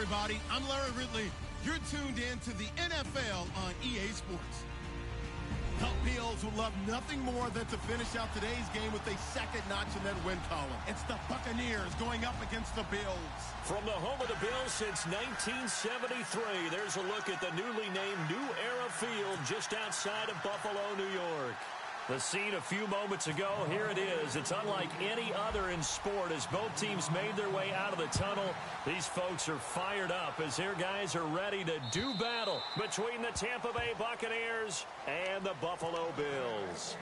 everybody. I'm Larry Ridley. You're tuned in to the NFL on EA Sports. The Bills would love nothing more than to finish out today's game with a second notch in that win column. It's the Buccaneers going up against the Bills. From the home of the Bills since 1973, there's a look at the newly named New Era Field just outside of Buffalo, New York. The scene a few moments ago, here it is. It's unlike any other in sport as both teams made their way out of the tunnel. These folks are fired up as their guys are ready to do battle between the Tampa Bay Buccaneers and the Buffalo Bills.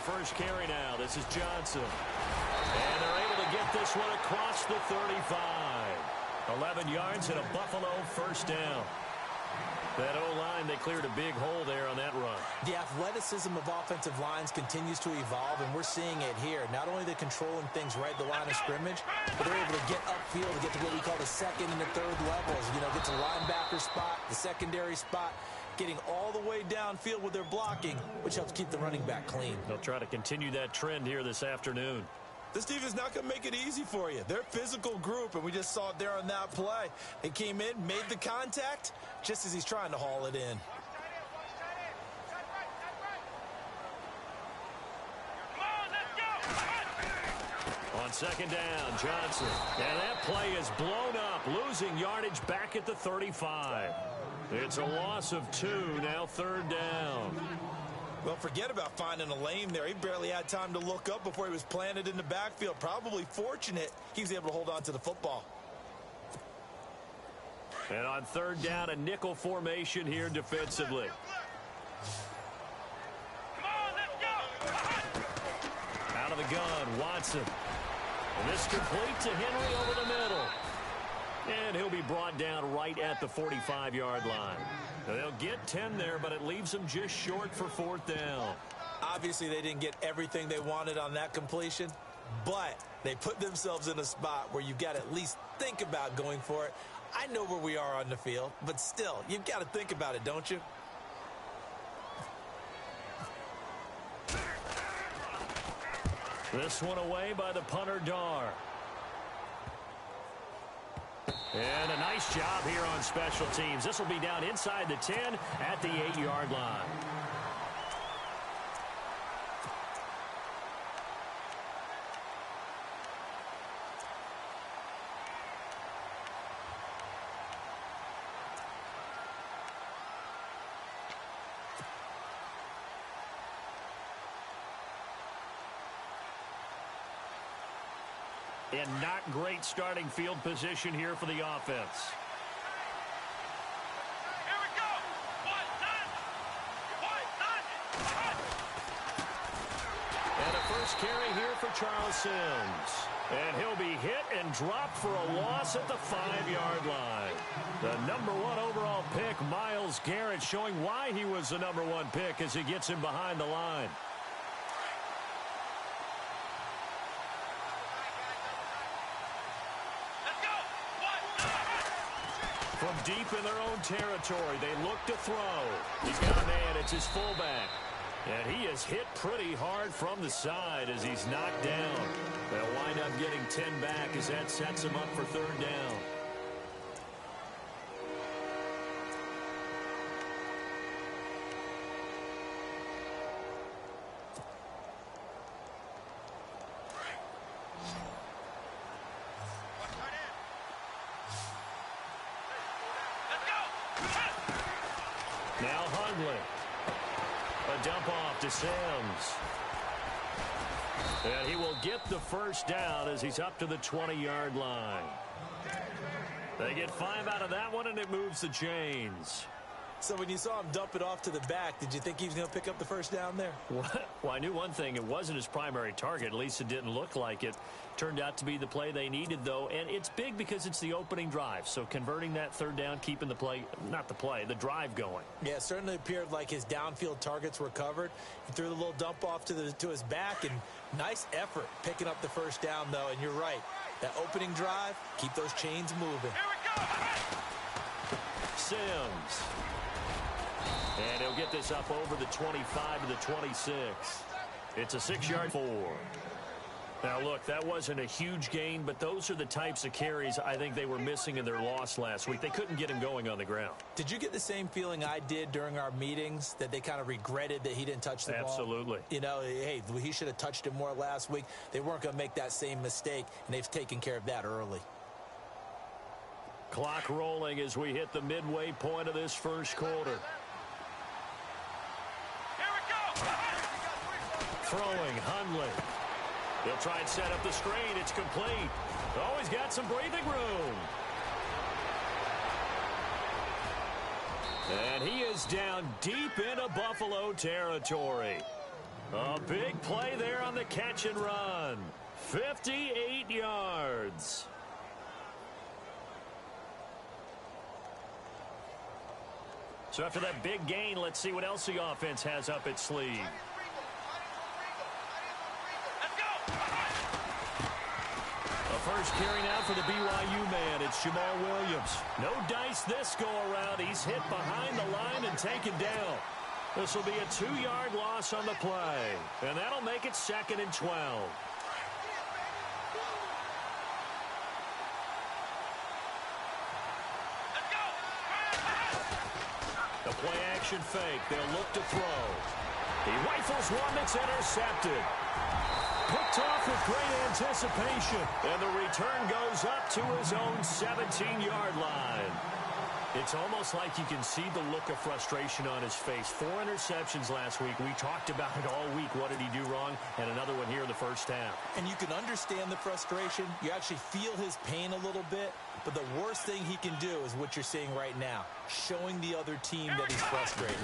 First carry now. This is Johnson. And they're able to get this one across the 35. 11 yards and a Buffalo first down. That O-line, they cleared a big hole there on that run. The athleticism of offensive lines continues to evolve, and we're seeing it here. Not only they're controlling things right at the line of scrimmage, but they're able to get upfield to get to what we call the second and the third levels. You know, get to the linebacker spot, the secondary spot, getting all the way downfield with their blocking, which helps keep the running back clean. They'll try to continue that trend here this afternoon. This defense is not going to make it easy for you. They're a physical group, and we just saw it there on that play. They came in, made the contact, just as he's trying to haul it in. On second down, Johnson. And that play is blown up, losing yardage back at the 35. It's a loss of 2, now third down. Well, forget about finding a lane there. He barely had time to look up before he was planted in the backfield. Probably fortunate he was able to hold on to the football. And on third down, a nickel formation here defensively. Out of the gun, Watson. And this complete to Henry over the middle. And he'll be brought down right at the 45-yard line. Now, they'll get 10 there, but it leaves them just short for fourth down. Obviously, they didn't get everything they wanted on that completion, but they put themselves in a spot where you've got to at least think about going for it. I know where we are on the field, but still, you've got to think about it, don't you? This one away by the punter, Dar. And a nice job here on special teams. This will be down inside the 10 at the 8-yard line. And not great starting field position here for the offense. Here we go. And a first carry here for Charles Sims. And he'll be hit and dropped for a loss at the 5-yard line. The number 1 overall pick, Myles Garrett, showing why he was the number 1 pick as he gets him behind the line. From deep in their own territory, they look to throw. He's got a man, it's his fullback. And he is hit pretty hard from the side as he's knocked down. They'll wind up getting 10 back as that sets him up for third down. Now Hundley. A dump off to Sims. And he will get the first down as he's up to the 20-yard line. They get 5 out of that one, and it moves the chains. So when you saw him dump it off to the back, did you think he was going to pick up the first down there? Well, I knew one thing. It wasn't his primary target. At least it didn't look like it. Turned out to be the play they needed, though. And it's big because it's the opening drive. So converting that third down, keeping the play, not the play, the drive going. Yeah, it certainly appeared like his downfield targets were covered. He threw the little dump off to his back, and nice effort picking up the first down, though. And you're right. That opening drive, keep those chains moving. Here we go. Sims. And he'll get this up over the 25 to the 26. It's a 6-yard 4. Now, look, that wasn't a huge gain, but those are the types of carries I think they were missing in their loss last week. They couldn't get him going on the ground. Did you get the same feeling I did during our meetings, that they kind of regretted that he didn't touch the ball? Absolutely. You know, hey, he should have touched it more last week. They weren't going to make that same mistake, and they've taken care of that early. Clock rolling as we hit the midway point of this first quarter. Throwing, Hundley. He'll try and set up the screen. It's complete. Oh, he's got some breathing room. And he is down deep into Buffalo territory. A big play there on the catch and run. 58 yards. So after that big gain, let's see what else the offense has up its sleeve. First carry now for the BYU man. It's Jamal Williams. No dice this go-around. He's hit behind the line and taken down. This will be a 2-yard loss on the play. And that'll make it 2nd and 12. The play-action fake. They'll look to throw. He rifles one that's intercepted. Picked off with great anticipation. And the return goes up to his own 17-yard line. It's almost like you can see the look of frustration on his face. 4 interceptions last week. We talked about it all week. What did he do wrong? And another one here in the first half. And you can understand the frustration. You actually feel his pain a little bit. But the worst thing he can do is what you're seeing right now, showing the other team that he's frustrated.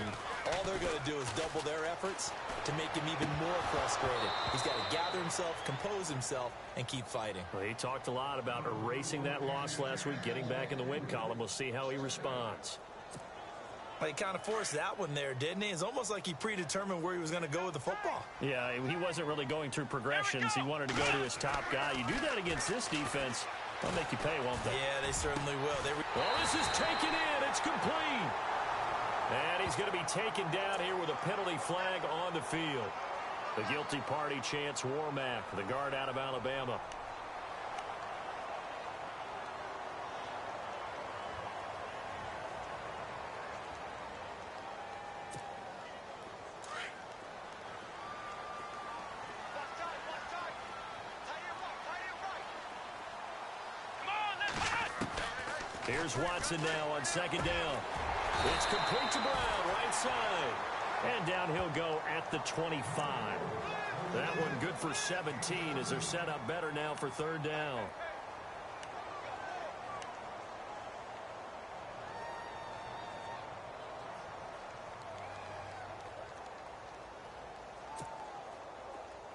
All they're going to do is double their efforts to make him even more frustrated. He's got to gather himself, compose himself, and keep fighting. Well, he talked a lot about erasing that loss last week, getting back in the win column. We'll see how he responds. Well, he kind of forced that one there, didn't he? It's almost like he predetermined where he was going to go with the football. Yeah, he wasn't really going through progressions. He wanted to go to his top guy. You do that against this defense, they'll make you pay, won't they? Yeah, they certainly will. Well, this is taken in. It's complete. And he's going to be taken down here with a penalty flag on the field. The guilty party, Chance Warmack, the guard out of Alabama. Here's Watson now on 2nd down. It's complete to Brown, right side. And down he'll go at the 25. That one good for 17 as they're set up better now for 3rd down.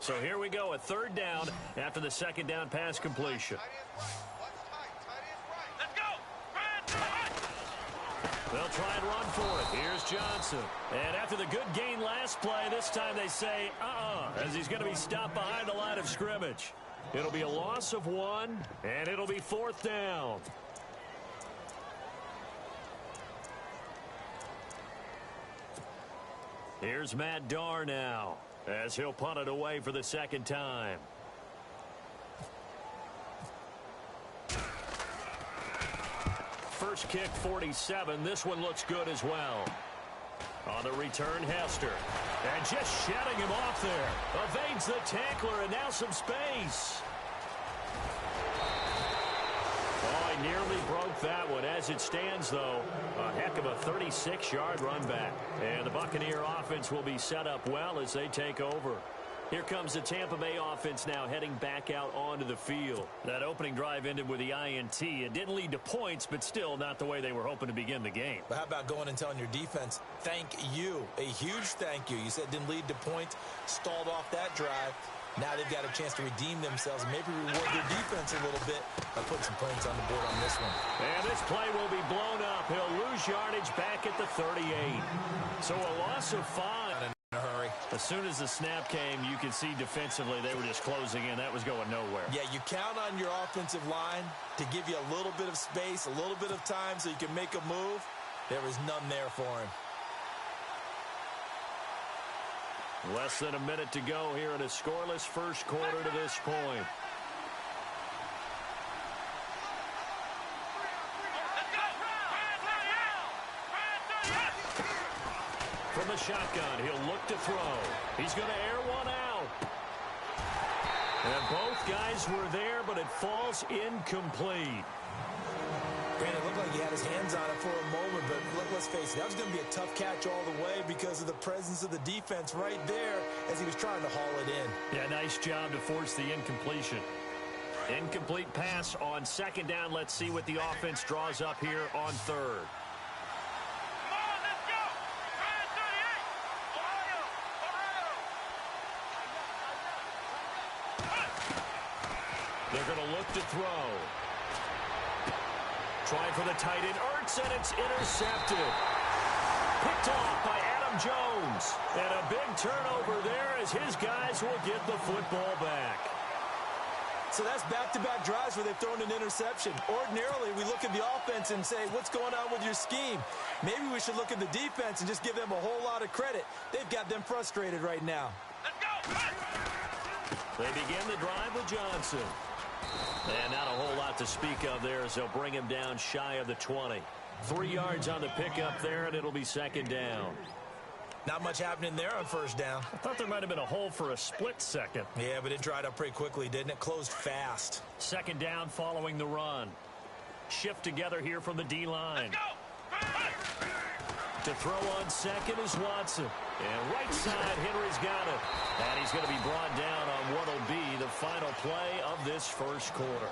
So here we go, a 3rd down after the 2nd down pass completion. They'll try and run for it. Here's Johnson. And after the good gain last play, this time they say, as he's going to be stopped behind the line of scrimmage. It'll be a loss of 1, and it'll be 4th down. Here's Matt Darr now, as he'll punt it away for the 2nd time. First kick, 47. This one looks good as well. On the return, Hester. And just shedding him off there. Evades the tackler, and now some space. Oh, he nearly broke that one. As it stands, though, a heck of a 36-yard run back. And the Buccaneer offense will be set up well as they take over. Here comes the Tampa Bay offense now heading back out onto the field. That opening drive ended with the INT. It didn't lead to points, but still not the way they were hoping to begin the game. But how about going and telling your defense, thank you, a huge thank you. You said it didn't lead to points, stalled off that drive. Now they've got a chance to redeem themselves and maybe reward their defense a little bit by putting some points on the board on this one. And this play will be blown up. He'll lose yardage back at the 38. So a loss of 5. In a hurry. As soon as the snap came, you could see defensively they were just closing in. That was going nowhere. Yeah, you count on your offensive line to give you a little bit of space, a little bit of time so you can make a move. There was none there for him. Less than a minute to go here in a scoreless first quarter to this point. From the shotgun, he'll look to throw. He's going to air one out. And both guys were there, but it falls incomplete. Brandon, it looked like he had his hands on it for a moment, but let's face it, that was going to be a tough catch all the way because of the presence of the defense right there as he was trying to haul it in. Yeah, nice job to force the incompletion. Incomplete pass on second down. Let's see what the offense draws up here on third. They're going to look to throw. Trying for the tight end, Ertz, and it's intercepted. Picked off by Adam Jones. And a big turnover there as his guys will get the football back. So that's back-to-back drives where they've thrown an interception. Ordinarily, we look at the offense and say, what's going on with your scheme? Maybe we should look at the defense and just give them a whole lot of credit. They've got them frustrated right now. Let's go! They begin the drive with Johnson. And not a whole lot to speak of there as they'll bring him down shy of the 20. 3 yards on the pickup there, and it'll be second down. Not much happening there on first down. I thought there might have been a hole for a split second. Yeah, but it dried up pretty quickly, didn't it? Closed fast. Second down following the run. Shift together here from the D-line. To throw on second is Watson. And right side, Henry's got it. And he's going to be brought down on what will be the final play of this first quarter.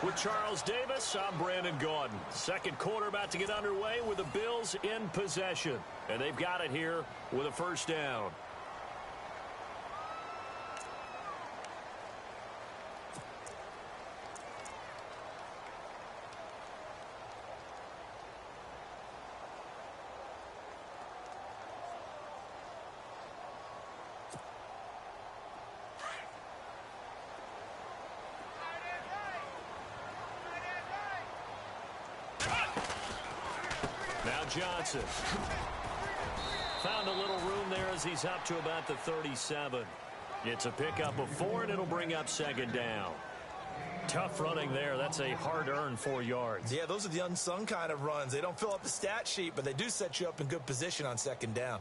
With Charles Davis, I'm Brandon Gaudin. Second quarter about to get underway with the Bills in possession. And they've got it here with a first down. Johnson found a little room there as he's up to about the 37. It's a pickup of 4, and it'll bring up second down. Tough running there. That's a hard-earned 4 yards. Yeah, those are the unsung kind of runs. They don't fill up the stat sheet, but they do set you up in good position on second down.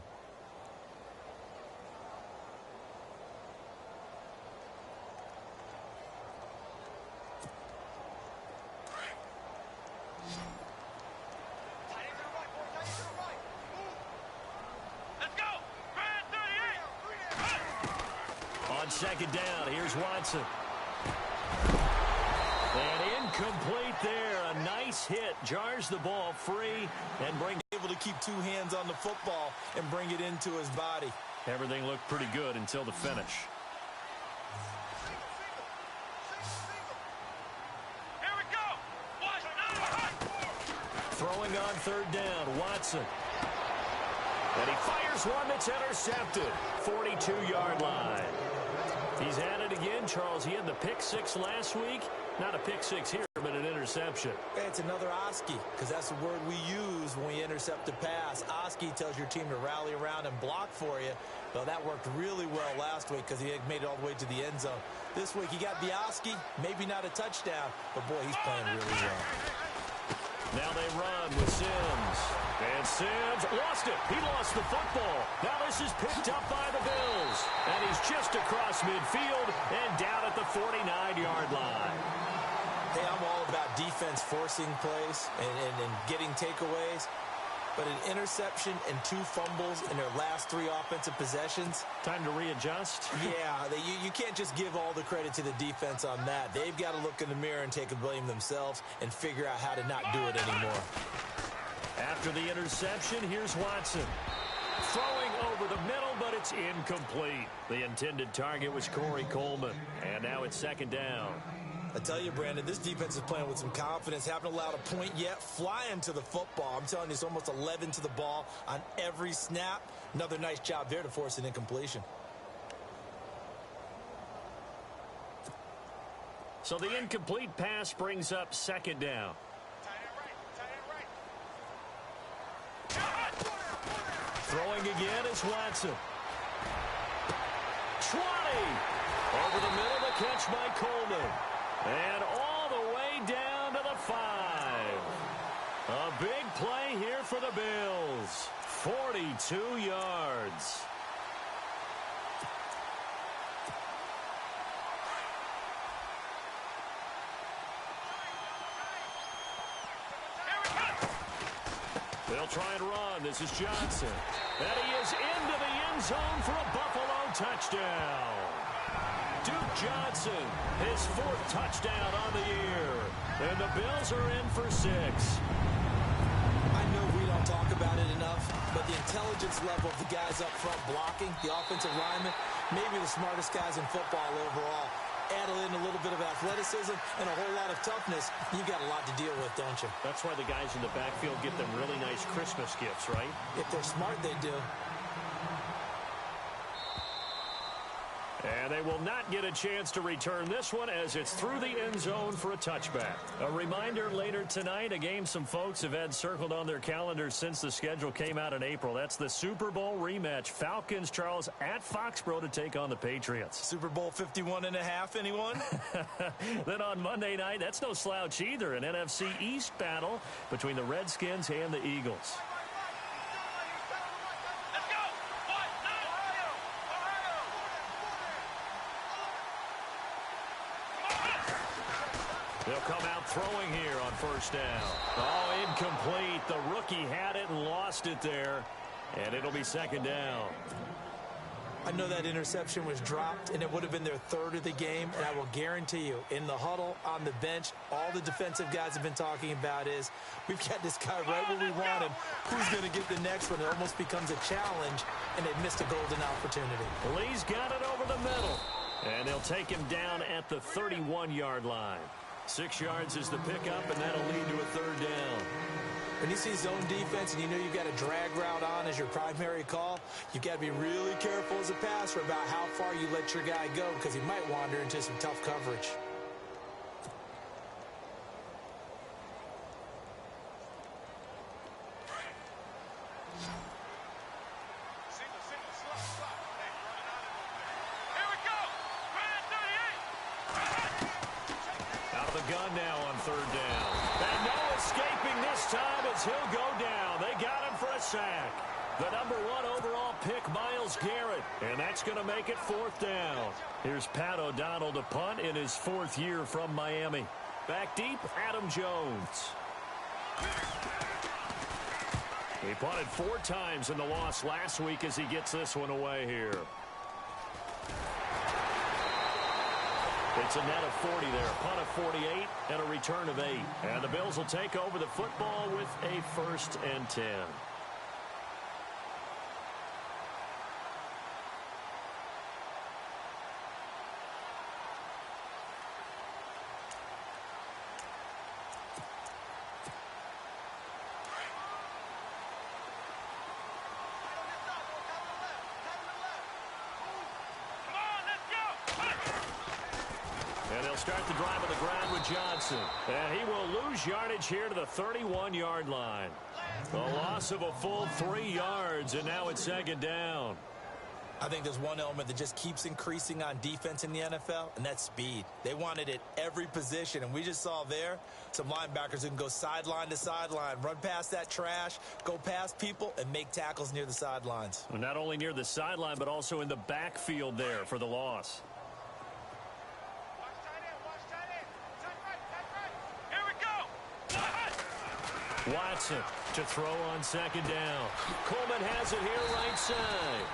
Second down, here's Watson. And incomplete there. A nice hit. Jars the ball free and able to keep 2 hands on the football and bring it into his body. Everything looked pretty good until the finish. Here we go. Throwing on third down, Watson. And he fires one that's intercepted. 42-yard line. He's at it again, Charles. He had the pick 6 last week. Not a pick 6 here, but an interception. It's another Oski, because that's the word we use when we intercept a pass. Oski tells your team to rally around and block for you. Well, that worked really well last week because he made it all the way to the end zone. This week, he got the Oski, maybe not a touchdown, but, boy, he's playing really well. Now they run with Sims. And Sims lost it. He lost the football. Now this is picked up by the Bills. And he's just across midfield and down at the 49-yard line. Hey, I'm all about defense forcing plays and getting takeaways. but an interception and 2 fumbles in their last 3 offensive possessions. Time to readjust. Yeah, you can't just give all the credit to the defense on that. They've got to look in the mirror and take a blame themselves and figure out how to not do it anymore. After the interception, here's Watson. Throwing over the middle, but it's incomplete. The intended target was Corey Coleman. And now it's 2nd down. I tell you, Brandon, this defense is playing with some confidence. Haven't allowed a point yet. Flying to the football. I'm telling you, it's almost 11 to the ball on every snap. Another nice job there to force an incompletion. So the incomplete pass brings up 2nd down. Throwing again is Watson. 20. Over the middle, the catch by Coleman. And all the way down to the 5. A big play here for the Bills. 42 yards. They'll try and run. This is Johnson. And he is into the end zone for a Buffalo touchdown. Duke Johnson, his 4th touchdown on the year. And the Bills are in for 6. I know we don't talk about it enough, but the intelligence level of the guys up front blocking, the offensive linemen, maybe the smartest guys in football overall. Add in a little bit of athleticism and a whole lot of toughness, you've got a lot to deal with, don't you? That's why the guys in the backfield get them really nice Christmas gifts, right? If they're smart, they do. And they will not get a chance to return this one as it's through the end zone for a touchback. A reminder later tonight, a game some folks have had circled on their calendars since the schedule came out in April. That's the Super Bowl rematch. Falcons, Charles, at Foxborough to take on the Patriots. Super Bowl 51.5, anyone? Then on Monday night, that's no slouch either. An NFC East battle between the Redskins and the Eagles. They'll come out throwing here on 1st down. Oh, incomplete. The rookie had it and lost it there. And it'll be 2nd down. I know that interception was dropped, and it would have been their 3rd of the game. And I will guarantee you, in the huddle, on the bench, all the defensive guys have been talking about is, we've got this guy right where we want him. Who's going to get the next one? It almost becomes a challenge, and they've missed a golden opportunity. Lee's got it over the middle. And they'll take him down at the 31-yard line. 6 yards is the pickup, and that'll lead to a 3rd down. When you see zone defense and you know you've got a drag route on as your primary call, you've got to be really careful as a passer about how far you let your guy go because he might wander into some tough coverage. Gun now on 3rd down. And no escaping this time as he'll go down. They got him for a sack. The number 1 overall pick, Myles Garrett. And that's going to make it 4th down. Here's Pat O'Donnell to punt in his 4th year from Miami. Back deep, Adam Jones. He punted 4 times in the loss last week as he gets this one away here. It's a net of 40 there, a punt of 48, and a return of 8. And the Bills will take over the football with a 1st and 10. Start the drive on the ground with Johnson. And he will lose yardage here to the 31-yard line. A loss of a full 3 yards, and now it's 2nd down. I think there's one element that just keeps increasing on defense in the NFL, and that's speed. They want it at every position, and we just saw there some linebackers who can go sideline to sideline, run past that trash, go past people, and make tackles near the sidelines. Well, not only near the sideline, but also in the backfield there for the loss. Watson to throw on second down. Coleman has it here right side.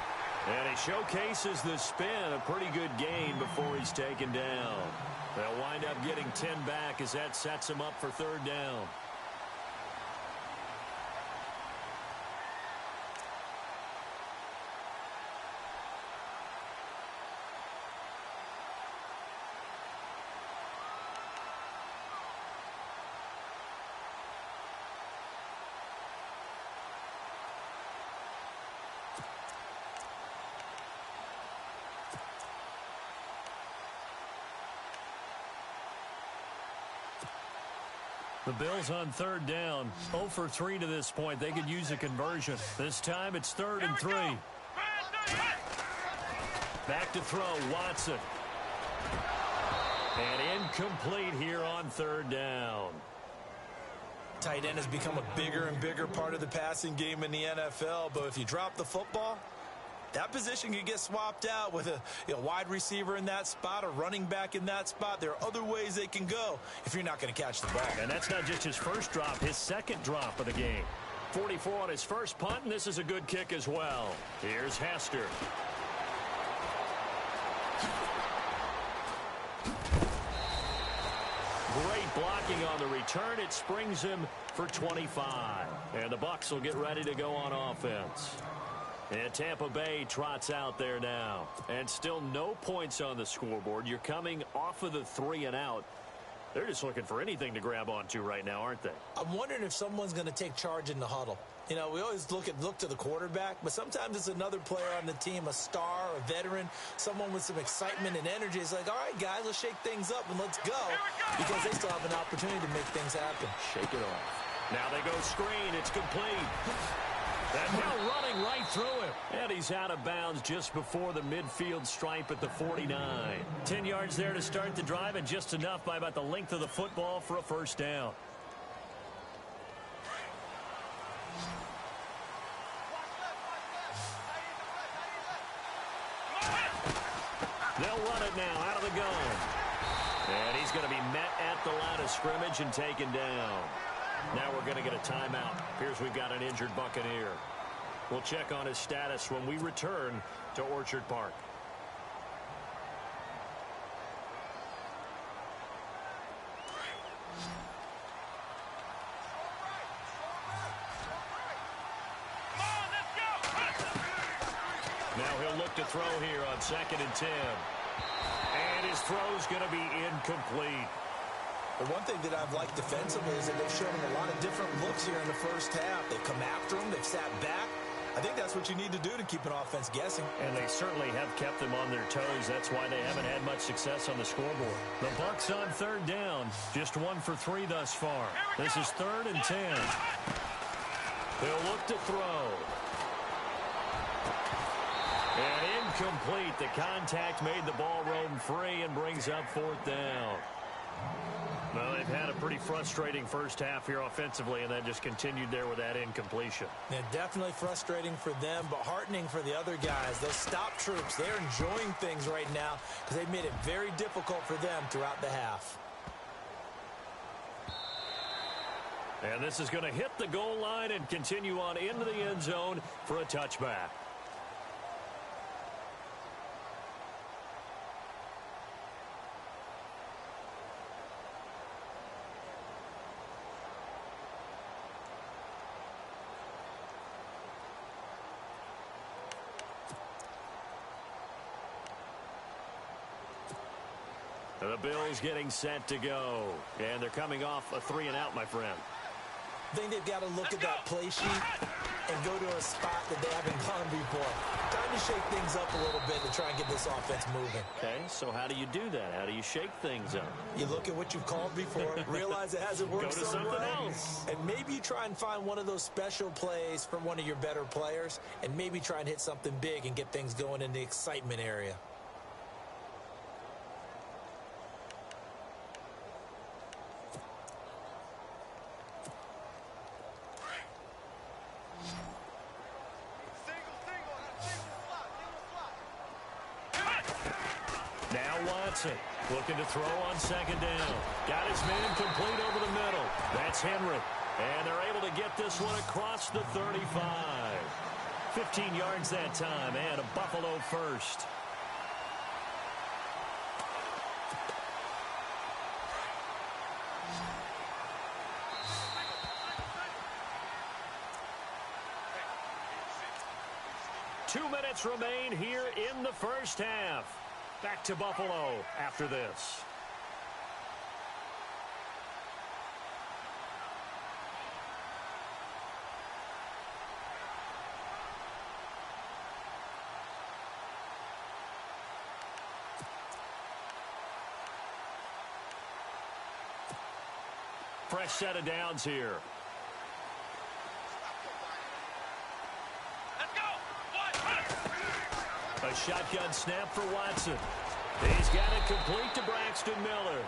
And he showcases the spin, a pretty good gain before he's taken down. They'll wind up getting 10 back as that sets him up for third down. The Bills on third down, 0 for 3 to this point. They could use a conversion. This time it's 3rd and 3. Back to throw, Watson. And incomplete here on third down. Tight end has become a bigger and bigger part of the passing game in the NFL, but if you drop the football, that position can get swapped out with a wide receiver in that spot, a running back in that spot. There are other ways they can go if you're not going to catch the ball. And that's not just his first drop, his second drop of the game. 44 on his first punt, and this is a good kick as well. Here's Hester. Great blocking on the return. It springs him for 25. And the Bucs will get ready to go on offense. And Tampa Bay trots out there now. And still no points on the scoreboard. You're coming off of the 3 and out. They're just looking for anything to grab onto right now, aren't they? I'm wondering if someone's going to take charge in the huddle. You know, we always look to the quarterback, but sometimes it's another player on the team, a star, a veteran, someone with some excitement and energy. It's like, all right, guys, let's shake things up and let's go, because they still have an opportunity to make things happen. Shake it off. Now they go screen. It's complete. That ball running right through him. And he's out of bounds just before the midfield stripe at the 49. 10 yards there to start the drive, and just enough by about the length of the football for a first down. They'll run it now out of the gun. And he's going to be met at the line of scrimmage and taken down. Now we're going to get a timeout. Here's we've got an injured Buccaneer. We'll check on his status when we return to Orchard Park. Now he'll look to throw here on 2nd and 10. And his throw's going to be incomplete. The one thing that I've liked defensively is that they've shown him a lot of different looks here in the first half. They've come after him. They've sat back. I think that's what you need to do to keep an offense guessing. And they certainly have kept them on their toes. That's why they haven't had much success on the scoreboard. The Bucs on third down. Just 1 for 3 thus far. This is 3rd and 10. They'll look to throw. And incomplete. The contact made the ball roam free and brings up 4th down. Well, they've had a pretty frustrating first half here offensively, and that just continued there with that incompletion. Yeah, definitely frustrating for them, but heartening for the other guys. Those stop troops, they're enjoying things right now because they've made it very difficult for them throughout the half. And this is going to hit the goal line and continue on into the end zone for a touchback. The Bills getting set to go. And they're coming off a 3 and out, my friend. I think they've got to look at that play sheet and go to a spot that they haven't gone before. Time to shake things up a little bit to try and get this offense moving. Okay, so how do you do that? How do you shake things up? You look at what you've called before, realize it hasn't worked Go to so something well, else. and maybe you try and find one of those special plays from one of your better players, and maybe try and hit something big and get things going in the excitement area. Looking to throw on 2nd down. Got his man complete over the middle. That's Henry. And they're able to get this one across the 35. 15 yards that time, and a Buffalo first. Two minutes remain here in the first half. Back to Buffalo after this. Fresh set of downs here. A shotgun snap for Watson. He's got it complete to Braxton Miller.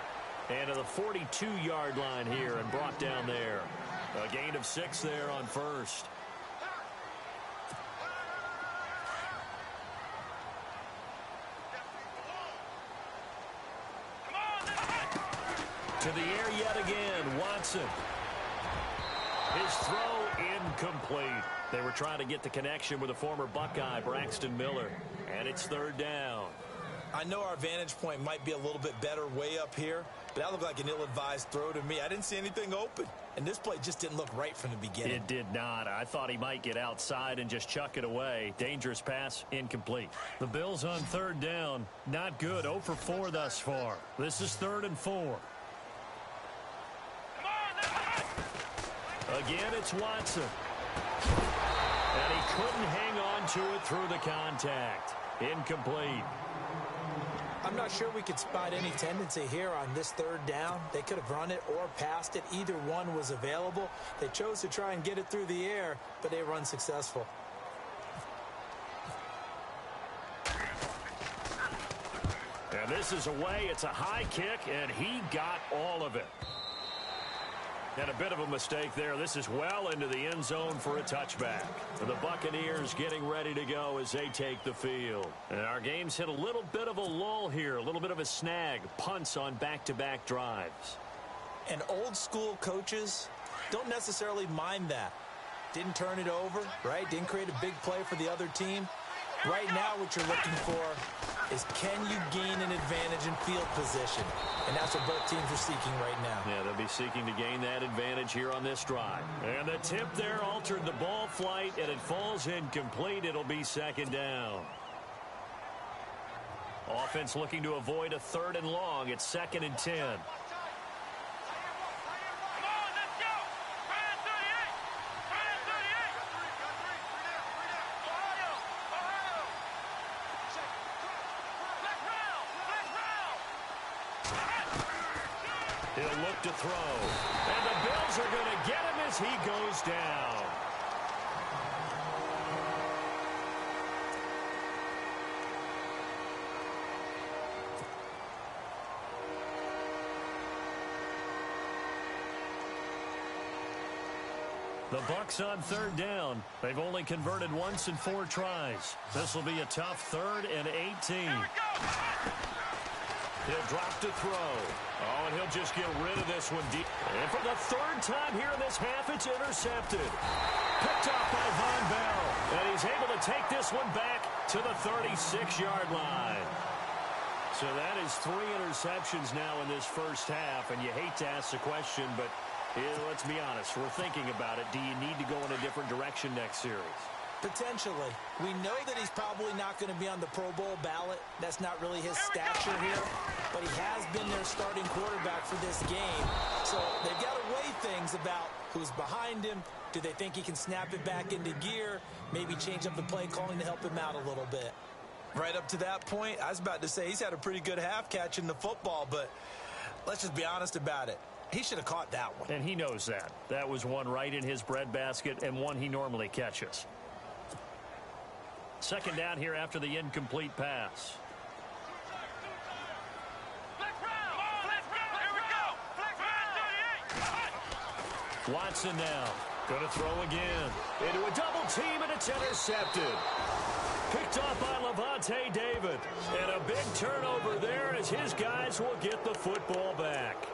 And to the 42-yard line here and brought down there. A gain of 6 there on first. To the air yet again, Watson. His throw incomplete. They were trying to get the connection with a former Buckeye, Braxton Miller. And it's third down. I know our vantage point might be a little bit better way up here, but that looked like an ill-advised throw to me. I didn't see anything open. And this play just didn't look right from the beginning. It did not. I thought he might get outside and just chuck it away. Dangerous pass, incomplete. The Bills on third down. Not good. 0 for 4 thus far. This is 3rd and 4. Again, it's Watson. And he couldn't hang on to it through the contact. Incomplete. I'm not sure we could spot any tendency here on this third down. They could have run it or passed it. Either one was available. They chose to try and get it through the air, but they were unsuccessful. And this is away. It's a high kick, and he got all of it. And a bit of a mistake there. This is well into the end zone for a touchback. And the Buccaneers getting ready to go as they take the field. And our game's hit a little bit of a lull here, a little bit of a snag. Punts on back-to-back drives. And old-school coaches don't necessarily mind that. Didn't turn it over, right? Didn't create a big play for the other team. Right now what you're looking for is can you gain an advantage in field position? And that's what both teams are seeking right now. Yeah, they'll be seeking to gain that advantage here on this drive. And the tip there altered the ball flight, and it falls incomplete. It'll be 2nd down. Offense looking to avoid a 3rd and long. It's 2nd and 10. He'll look to throw. And the Bills are going to get him as he goes down. The Bucs on 3rd down. They've only converted once in 4 tries. This will be a tough 3rd and 18. He'll drop to throw. Oh, and he'll just get rid of this one deep. And for the 3rd time here in this half, it's intercepted. Picked off by Von Bell. And he's able to take this one back to the 36-yard line. So that is 3 interceptions now in this first half. And you hate to ask the question, but let's be honest. We're thinking about it. Do you need to go in a different direction next series? Potentially. We know that he's probably not going to be on the Pro Bowl ballot. That's not really his stature here. But he has been their starting quarterback for this game. So they've got to weigh things about who's behind him. Do they think he can snap it back into gear? Maybe change up the play calling to help him out a little bit. Right up to that point, I was about to say he's had a pretty good half catching the football, but let's just be honest about it. He should have caught that one. And he knows that. That was one right in his breadbasket and one he normally catches. 2nd down here after the incomplete pass. Watson now. Going to throw again. Into a double team, and it's intercepted. Picked off by Levante David. And a big turnover there as his guys will get the football back.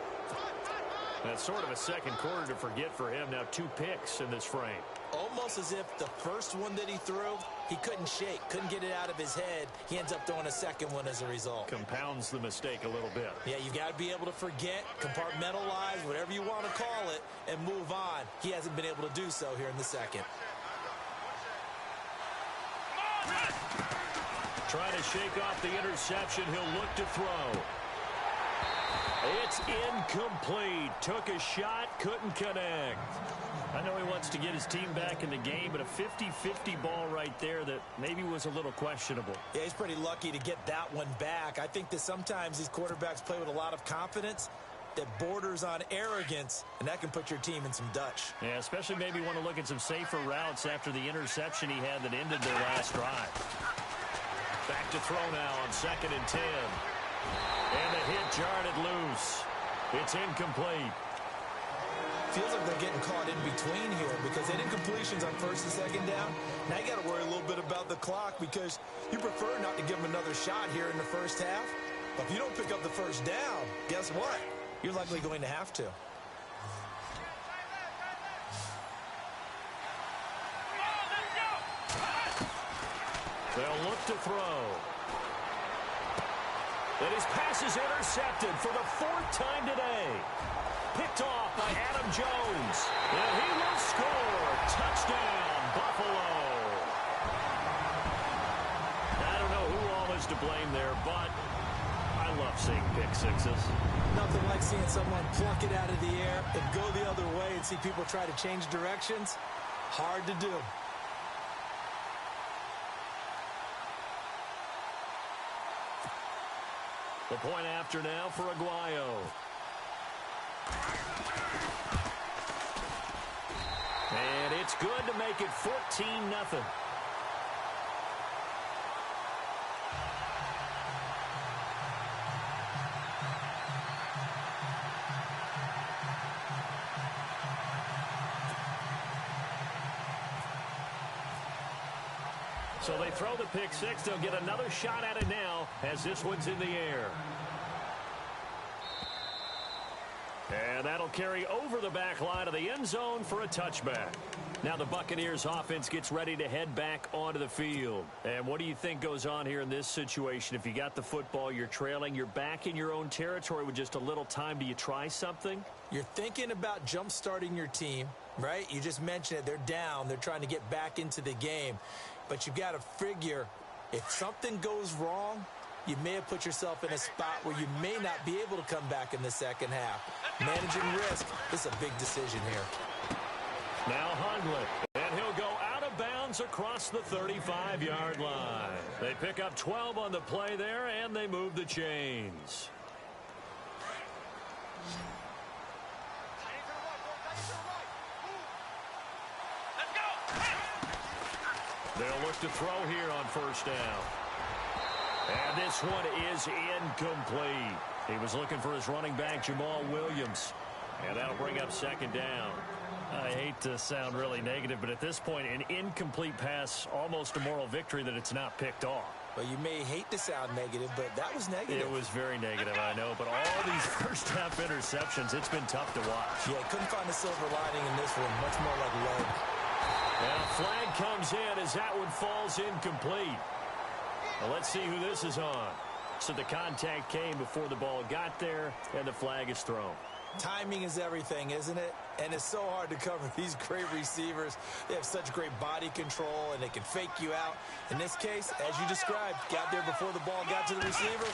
That's sort of a second quarter to forget for him. Now 2 picks in this frame. Almost as if the first one that he threw, he couldn't shake, couldn't get it out of his head. He ends up throwing a second one as a result. Compounds the mistake a little bit. Yeah, you've got to be able to forget, compartmentalize, whatever you want to call it, and move on. He hasn't been able to do so here in the second. Trying to shake off the interception. He'll look to throw. It's incomplete. Took a shot, couldn't connect. I know he wants to get his team back in the game, but a 50-50 ball right there that maybe was a little questionable. Yeah, he's pretty lucky to get that one back. I think that sometimes these quarterbacks play with a lot of confidence that borders on arrogance, and that can put your team in some Dutch. Yeah, especially maybe want to look at some safer routes after the interception he had that ended their last drive. Back to throw now on 2nd and 10. And the hit jarred it loose. It's incomplete. Feels like they're getting caught in between here because they did incompletions on 1st and 2nd down. Now you got to worry a little bit about the clock because you prefer not to give them another shot here in the first half. But if you don't pick up the first down, guess what? You're likely going to have to. They'll look to throw. And his pass is intercepted for the 4th time today. Picked off by Adam Jones. And he will score. Touchdown, Buffalo. I don't know who all is to blame there, but I love seeing pick sixes. Nothing like seeing someone pluck it out of the air and go the other way and see people try to change directions. Hard to do. The point after now for Aguayo. And it's good to make it 14-0. So they throw the pick six. They'll get another shot at it now as this one's in the air. And that'll carry over the back line of the end zone for a touchback. Now the Buccaneers offense gets ready to head back onto the field. And what do you think goes on here in this situation? If you got the football, you're trailing, you're back in your own territory with just a little time. Do you try something? You're thinking about jump-starting your team, right? You just mentioned it. They're down. They're trying to get back into the game. But you've got to figure if something goes wrong, you may have put yourself in a spot where you may not be able to come back in the second half. Managing risk, this is a big decision here. Now Hundlett, and he'll go out of bounds across the 35-yard line. They pick up 12 on the play there, and they move the chains. They'll look to throw here on first down. And this one is incomplete. He was looking for his running back, Jamal Williams. And that'll bring up second down. I hate to sound really negative, but at this point, an incomplete pass, almost a moral victory that it's not picked off. Well, you may hate to sound negative, but that was negative. It was very negative, I know. But all these first-half interceptions, it's been tough to watch. Yeah, couldn't find a silver lining in this one. Much more like lead. And a flag comes in as that one falls incomplete. Well, let's see who this is on. So the contact came before the ball got there, and the flag is thrown. Timing is everything, isn't it? And it's so hard to cover these great receivers. They have such great body control, and they can fake you out. In this case, as you described, got there before the ball got to the receiver.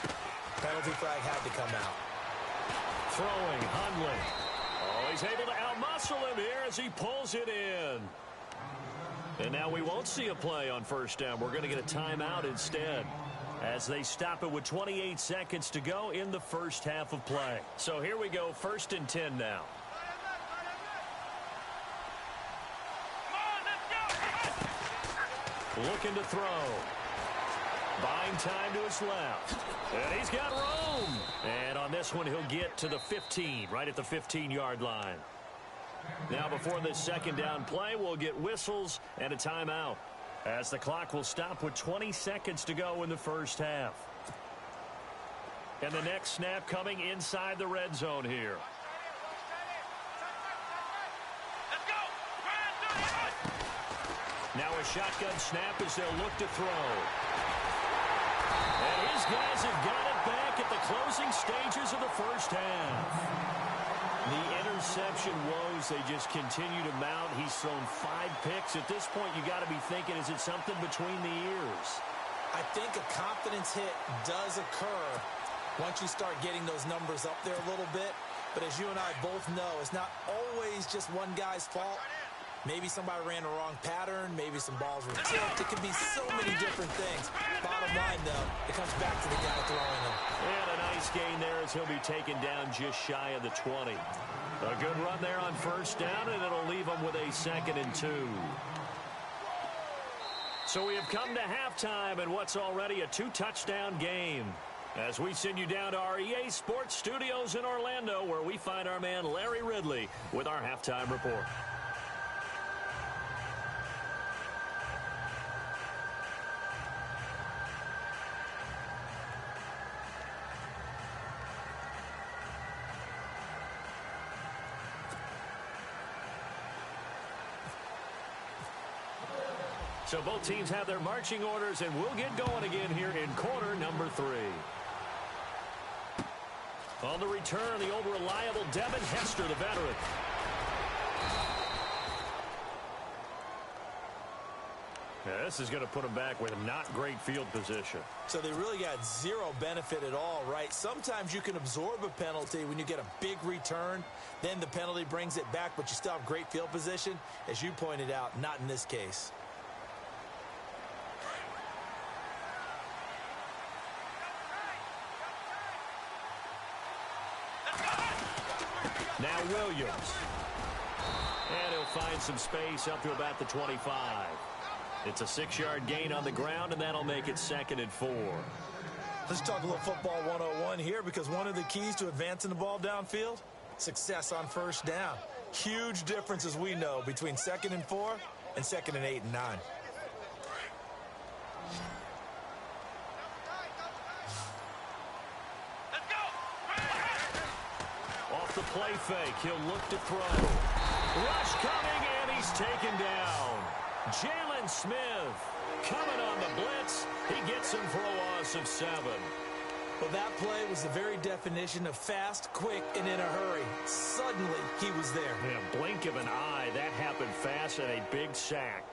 Penalty flag had to come out. Throwing, Hundley. Oh, he's able to outmuscle him here as he pulls it in. And now we won't see a play on first down. We're going to get a timeout instead as they stop it with 28 seconds to go in the first half of play. So here we go, 1st and 10 now. Looking to throw. Buying time to his left. And he's got room. And on this one, he'll get to the 15, right at the 15-yard line. Now before this second down play, we'll get whistles and a timeout as the clock will stop with 20 seconds to go in the first half. And the next snap coming inside the red zone here. Now a shotgun snap as they'll look to throw. And his guys have got it back at the closing stages of the first half. The interception woes, they just continue to mount. He's thrown 5 picks. At this point, you got to be thinking, is it something between the ears? I think a confidence hit does occur once you start getting those numbers up there a little bit. But as you and I both know, it's not always just one guy's fault. Maybe somebody ran the wrong pattern. Maybe some balls were tipped. It could be so many different things. Bottom line, though, it comes back to the guy throwing them. And a nice gain there as he'll be taken down just shy of the 20. A good run there on first down, and it'll leave him with a 2nd and 2. So we have come to halftime in what's already a 2-touchdown game. As we send you down to our EA Sports Studios in Orlando, where we find our man Larry Ridley with our halftime report. So both teams have their marching orders, and we'll get going again here in quarter number 3. On the return, the old reliable Devin Hester, the veteran. Yeah, this is going to put them back with not great field position. So they really got zero benefit at all, right? Sometimes you can absorb a penalty when you get a big return. Then the penalty brings it back, but you still have great field position. As you pointed out, not in this case. Now Williams. And he'll find some space up to about the 25. It's a 6-yard gain on the ground, and that'll make it 2nd and 4. Let's talk a little football 101 here, because one of the keys to advancing the ball downfield, success on first down. Huge difference, as we know, between 2nd and 4 and 2nd and 8 and 9. The play fake. He'll look to throw. Rush coming, and he's taken down. Jalen Smith coming on the blitz. He gets him for a loss of 7. Well, that play was the very definition of fast, quick, and in a hurry. Suddenly, he was there. Yeah, blink of an eye. That happened fast, and a big sack.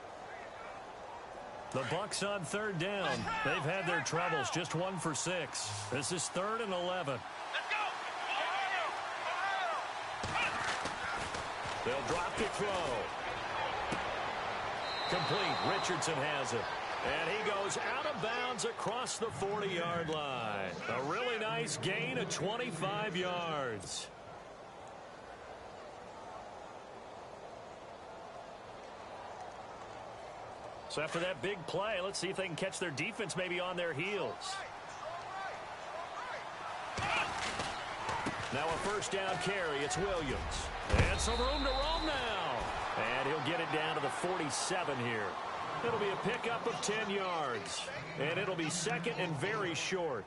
The Bucs on 3rd down. They've had their troubles. Just 1 for 6. This is 3rd and 11. They'll drop to throw. Complete. Richardson has it. And he goes out of bounds across the 40-yard line. A really nice gain of 25 yards. So after that big play, let's see if they can catch their defense maybe on their heels. Now a first down carry. It's Williams. And some room to roam now. And he'll get it down to the 47 here. It'll be a pickup of 10 yards. And it'll be 2nd and very short.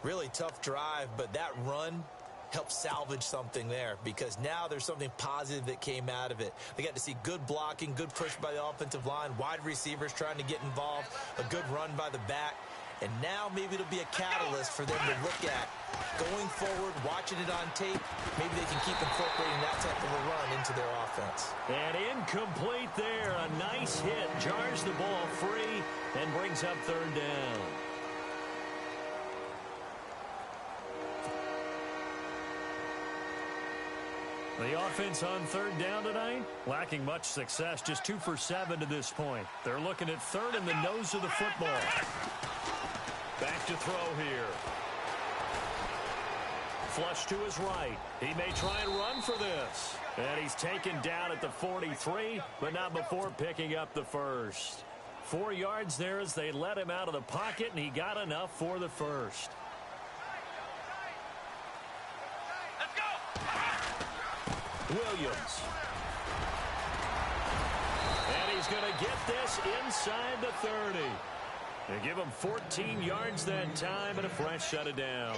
Really tough drive, but that run helped salvage something there, because now there's something positive that came out of it. They got to see good blocking, good push by the offensive line, wide receivers trying to get involved, a good run by the back. And now maybe it'll be a catalyst for them to look at going forward, watching it on tape. Maybe they can keep incorporating that type of a run into their offense. And incomplete there. A nice hit. Jars the ball free and brings up 3rd down. The offense on 3rd down tonight, lacking much success. Just 2 for 7 to this point. They're looking at 3rd in the nose of the football. Back to throw here. Flush to his right. He may try and run for this. And he's taken down at the 43, but not before picking up the first. 4 yards there as they let him out of the pocket, and he got enough for the first. Let's go! Williams. And he's going to get this inside the 30. They give him 14 yards that time and a fresh set of downs.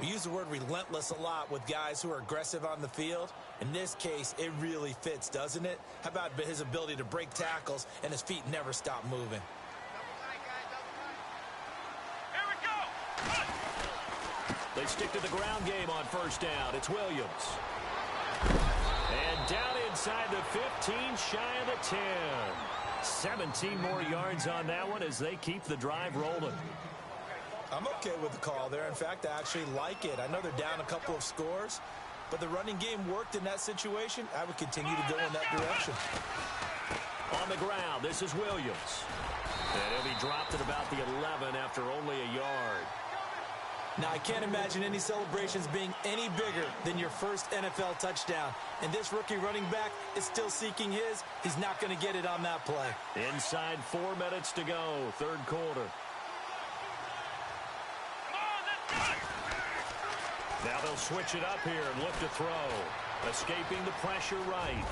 We use the word relentless a lot with guys who are aggressive on the field, In this case, it really fits, doesn't it? How about his ability to break tackles and his feet never stop moving? Here we go. They stick to the ground game on first down. It's Williams. And down inside the 15, shy of the 10. 17 more yards on that one as they keep the drive rolling. I'm okay with the call there. In fact, I actually like it. I know they're down a couple of scores, but the running game worked in that situation. I would continue to go in that direction. On the ground, this is Williams. And he'll be dropped at about the 11 after only a yard. Now, I can't imagine any celebrations being any bigger than your first NFL touchdown. And this rookie running back is still seeking his. He's not going to get it on that play. Inside 4 minutes to go, third quarter. Now they'll switch it up here and look to throw. Escaping the pressure right.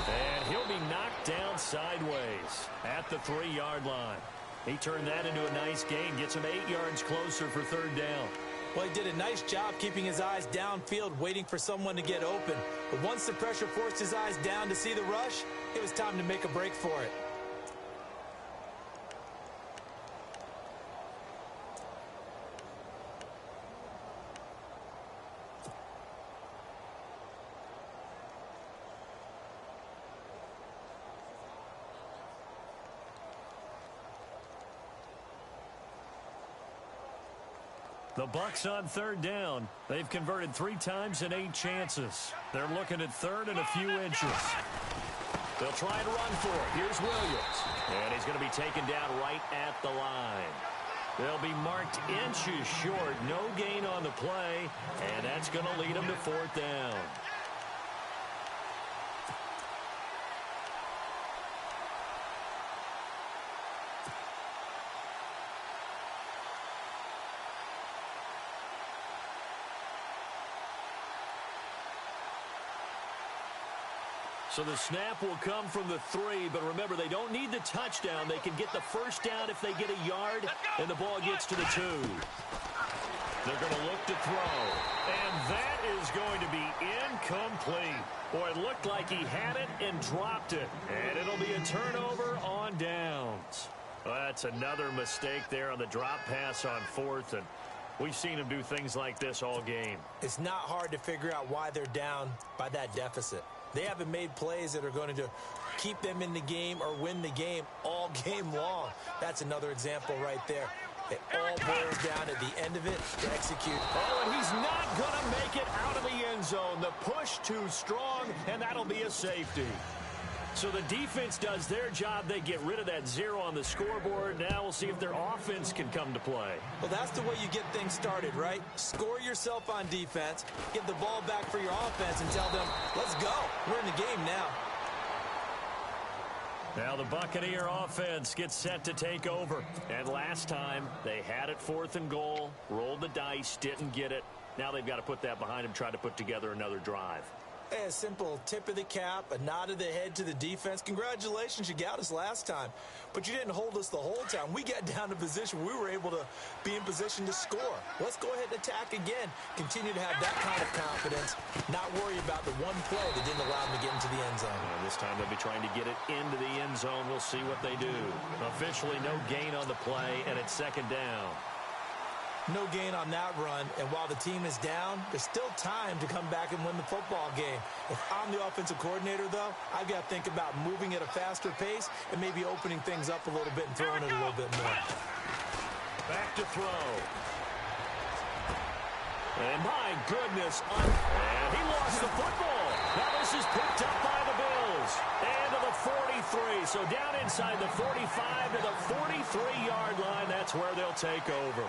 And he'll be knocked down sideways at the 3-yard line. He turned that into a nice gain, gets him 8 yards closer for third down. Well, he did a nice job keeping his eyes downfield, waiting for someone to get open. But once the pressure forced his eyes down to see the rush, it was time to make a break for it. The Bucs on third down. They've converted 3 times in 8 chances. They're looking at third and a few inches. They'll try and run for it. Here's Williams. And he's going to be taken down right at the line. They'll be marked inches short. No gain on the play. And that's going to lead them to fourth down. So the snap will come from the 3, but remember, they don't need the touchdown. They can get the first down if they get a yard, and the ball gets to the 2. They're going to look to throw, and that is going to be incomplete. Boy, it looked like he had it and dropped it, and it'll be a turnover on downs. Well, that's another mistake there on the drop pass on 4th, and we've seen him do things like this all game. It's not hard to figure out why they're down by that deficit. They haven't made plays that are going to keep them in the game or win the game all game long. That's another example right there. It all boils down at the end of it to execute. Oh, and he's not going to make it out of the end zone. The push too strong, and that'll be a safety. So the defense does their job. They get rid of that 0 on the scoreboard. Now we'll see if their offense can come to play. Well, that's the way you get things started, right? Score yourself on defense, get the ball back for your offense, and tell them, let's go. We're in the game now. Now the Buccaneer offense gets set to take over. And last time, they had it 4th and goal, rolled the dice, didn't get it. Now they've got to put that behind them, try to put together another drive. A simple tip of the cap, a nod of the head to the defense. Congratulations, you got us last time. But you didn't hold us the whole time. We got down to position. We were able to be in position to score. Let's go ahead and attack again. Continue to have that kind of confidence. Not worry about the one play that didn't allow them to get into the end zone. This time they'll be trying to get it into the end zone. We'll see what they do. Officially no gain on the play, and it's second down. No gain on that run, and while the team is down, there's still time to come back and win the football game. If I'm the offensive coordinator, though, I've got to think about moving at a faster pace and maybe opening things up a little bit and throwing it a little bit more. Back to throw. And my goodness, and he lost the football. Now this is picked up by the Bills. And to the 43, so down inside the 45 to the 43-yard line. That's where they'll take over.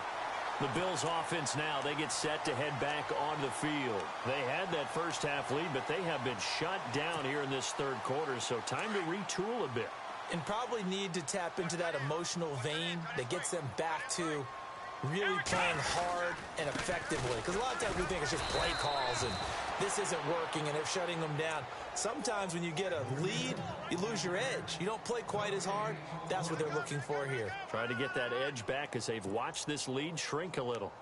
The Bills offense now, they get set to head back on the field. They had that first half lead, but they have been shut down here in this third quarter, so time to retool a bit. And probably need to tap into that emotional vein that gets them back to really playing hard and effectively. Because a lot of times we think it's just play calls and this isn't working and it's shutting them down. Sometimes when you get a lead, you lose your edge. You don't play quite as hard. That's what they're looking for here. Trying to get that edge back as they've watched this lead shrink a little.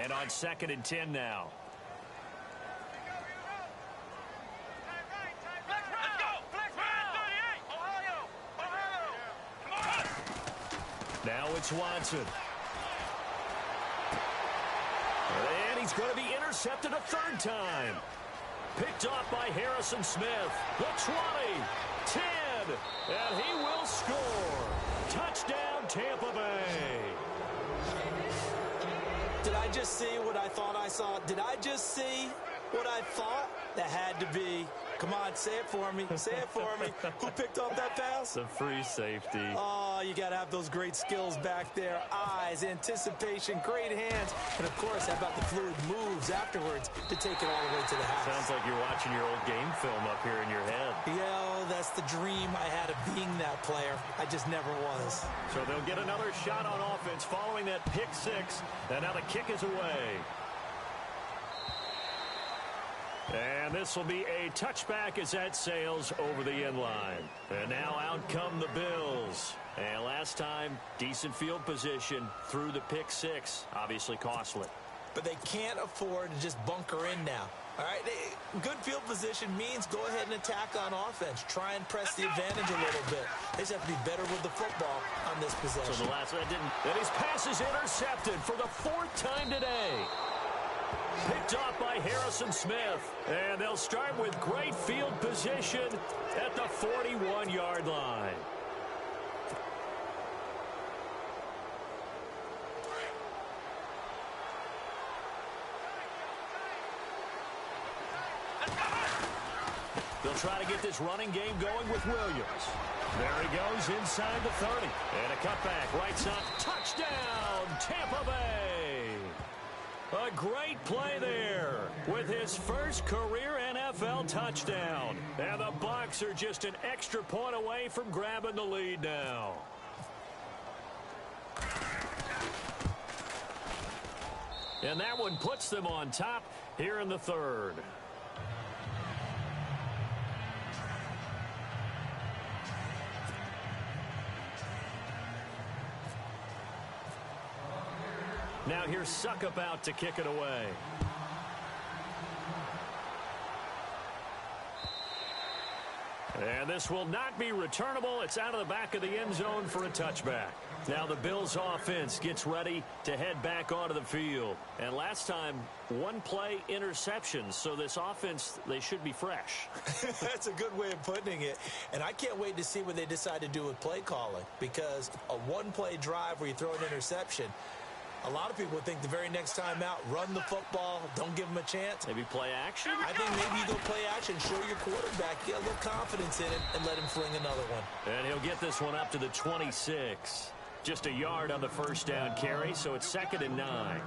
And on 2nd and 10 now. Now it's Watson. And he's going to be intercepted a 3rd time. Picked off by Harrison Smith. The 20, 10, and he will score. Touchdown, Tampa Bay. Did I just see what I thought I saw? Did I just see what I thought? That had to be. Come on, say it for me. Say it for me. Who picked up that pass? The free safety. Oh, you got to have those great skills back there. Eyes, anticipation, great hands. And, of course, how about the fluid moves afterwards to take it all the way to the house? Sounds like you're watching your old game film up here in your head. Yeah, that's the dream I had of being that player. I just never was. So they'll get another shot on offense following that pick 6. And now the kick is away. And this will be a touchback as that sails over the end line. And now out come the Bills. And last time, decent field position through the pick 6. Obviously costly. But they can't afford to just bunker in now. All right, good field position means go ahead and attack on offense. Try and press the advantage a little bit. They just have to be better with the football on this possession. So the last one didn't. And his pass is intercepted for the 4th time today. Picked off by Harrison Smith. And they'll start with great field position at the 41-yard line. They'll try to get this running game going with Williams. There he goes inside the 30. And a cutback, right side. Touchdown, Tampa Bay. A great play there with his first career NFL touchdown. And the Bucs are just an extra point away from grabbing the lead now. And that one puts them on top here in the 3rd. Now here's Suckup out to kick it away. And this will not be returnable. It's out of the back of the end zone for a touchback. Now the Bills offense gets ready to head back onto the field. And last time, 1-play interceptions. So this offense, they should be fresh. That's a good way of putting it. And I can't wait to see what they decide to do with play calling. Because a 1-play drive where you throw an interception, a lot of people would think the very next time out, run the football, don't give them a chance. Maybe play action? I think maybe you go play action, show your quarterback, get a little confidence in it, and let him fling another one. And he'll get this one up to the 26. Just a yard on the first down carry, so it's 2nd and 9.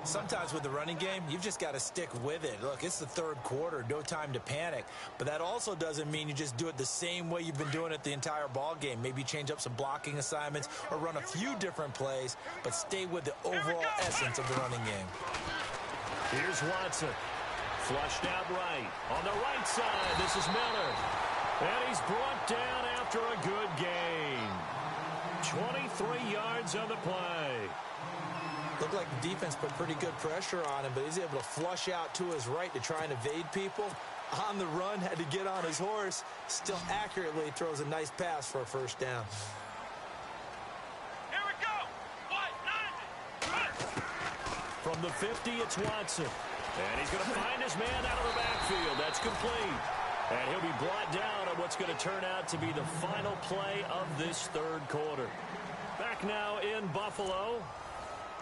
Sometimes with the running game, you've just got to stick with it. Look, it's the 3rd quarter, no time to panic. But that also doesn't mean you just do it the same way you've been doing it the entire ball game. Maybe change up some blocking assignments or run a few different plays, but stay with the overall essence of the running game. Here's Watson. Flushed out right. On the right side, this is Miller. And he's brought down after a good gain. 23 yards on the play. Looked like the defense put pretty good pressure on him, but he's able to flush out to his right to try and evade people. On the run, had to get on his horse. Still accurately throws a nice pass for a first down. Here we go. From the 50, it's Watson. And he's going to find his man out of the backfield. That's complete. And he'll be brought down on what's going to turn out to be the final play of this 3rd quarter. Back now in Buffalo.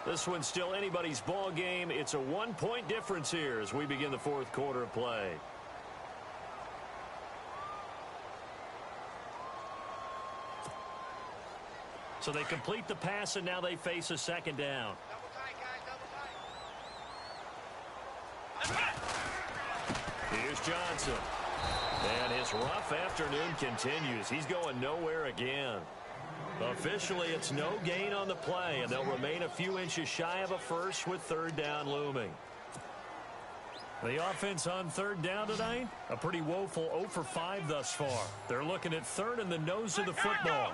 This one's still anybody's ball game. It's a 1-point difference here as we begin the 4th quarter of play. So they complete the pass, and now they face a 2nd down. Here's Johnson. And his rough afternoon continues. He's going nowhere again. Officially, it's no gain on the play, and they'll remain a few inches shy of a first with 3rd down looming. The offense on 3rd down tonight, a pretty woeful 0 for 5 thus far. They're looking at 3rd and the nose of the football.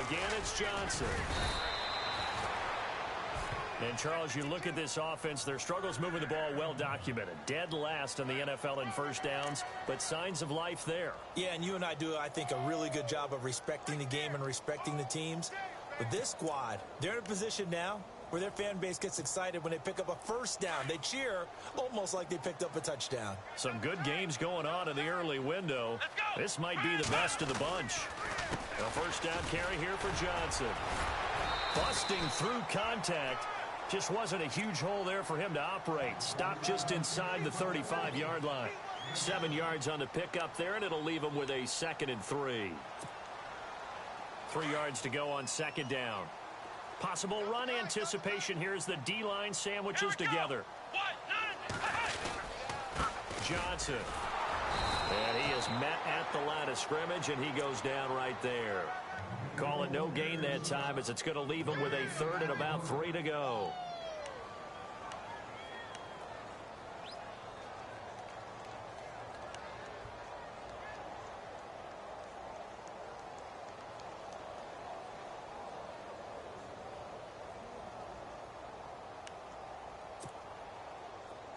Again, it's Johnson. And, Charles, you look at this offense, their struggles moving the ball well documented. Dead last in the NFL in first downs, but signs of life there. Yeah, and you and I do, I think, a really good job of respecting the game and respecting the teams. But this squad, they're in a position now where their fan base gets excited when they pick up a first down. They cheer almost like they picked up a touchdown. Some good games going on in the early window. This might be the best of the bunch. A first down carry here for Johnson. Busting through contact. Just wasn't a huge hole there for him to operate. Stopped just inside the 35-yard line. 7 yards on the pickup there, and it'll leave him with a 2nd and 3. 3 yards to go on second down. Possible run anticipation here as the D-line sandwiches together. Johnson. And he is met at the line of scrimmage, and he goes down right there. Call it no gain that time as it's going to leave him with a 3rd and about 3 to go.